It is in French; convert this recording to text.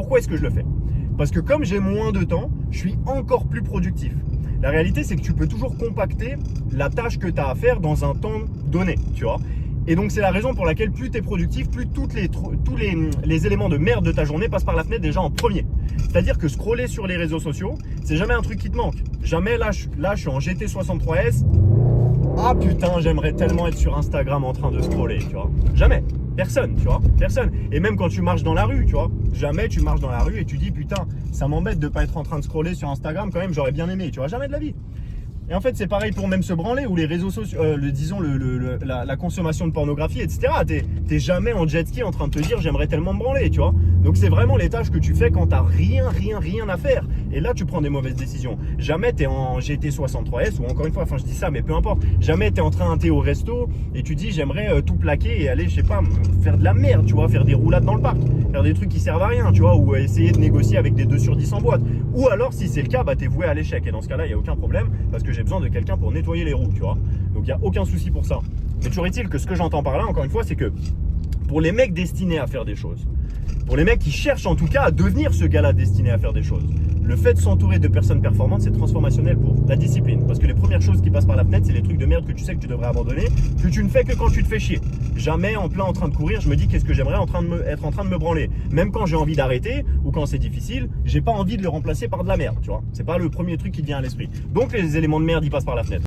Pourquoi est-ce que je le fais? Parce que comme j'ai moins de temps, je suis encore plus productif. La réalité, c'est que tu peux toujours compacter la tâche que tu as à faire dans un temps donné, tu vois. Et donc, c'est la raison pour laquelle plus tu es productif, plus tous les éléments de merde de ta journée passent par la fenêtre déjà en premier. C'est-à-dire que scroller sur les réseaux sociaux, c'est jamais un truc qui te manque. Jamais, là, je suis en GT63S. Ah putain, j'aimerais tellement être sur Instagram en train de scroller, tu vois. Jamais. Personne, tu vois. Personne. Et même quand tu marches dans la rue, tu vois. Jamais tu marches dans la rue et tu dis putain, ça m'embête de pas être en train de scroller sur Instagram quand même, j'aurais bien aimé, tu vois. Jamais de la vie. Et en fait, c'est pareil pour même se branler ou les réseaux sociaux, disons la consommation de pornographie, etc. T'es jamais en jet ski en train de te dire j'aimerais tellement me branler, tu vois. Donc c'est vraiment les tâches que tu fais quand t'as rien à faire. Et là, tu prends des mauvaises décisions. Jamais t'es en GT63S ou encore une fois, enfin je dis ça, mais peu importe. Jamais t'es en train d'être au resto et tu dis j'aimerais tout plaquer et aller, je sais pas, faire de la merde, tu vois, faire des roulades dans le parc, faire des trucs qui servent à rien, tu vois, ou essayer de négocier avec des 2 sur 10 en boîte. Ou alors, si c'est le cas, bah t'es voué à l'échec. Et dans ce cas-là, il n'y a aucun problème parce que j'ai besoin de quelqu'un pour nettoyer les roues, tu vois. Donc il n'y a aucun souci pour ça. Mais toujours est-il que ce que j'entends par là, encore une fois, c'est que pour les mecs destinés à faire des choses, pour les mecs qui cherchent en tout cas à devenir ce gars-là destiné à faire des choses, le fait de s'entourer de personnes performantes, c'est transformationnel pour la discipline. Parce que les premières choses qui passent par la fenêtre, c'est les trucs de merde que tu sais que tu devrais abandonner, que tu ne fais que quand tu te fais chier. Jamais en train de courir, je me dis qu'est-ce que j'aimerais être en train de me branler. Même quand j'ai envie d'arrêter ou quand c'est difficile, j'ai pas envie de le remplacer par de la merde, tu vois. C'est pas le premier truc qui te vient à l'esprit. Donc les éléments de merde, ils passent par la fenêtre.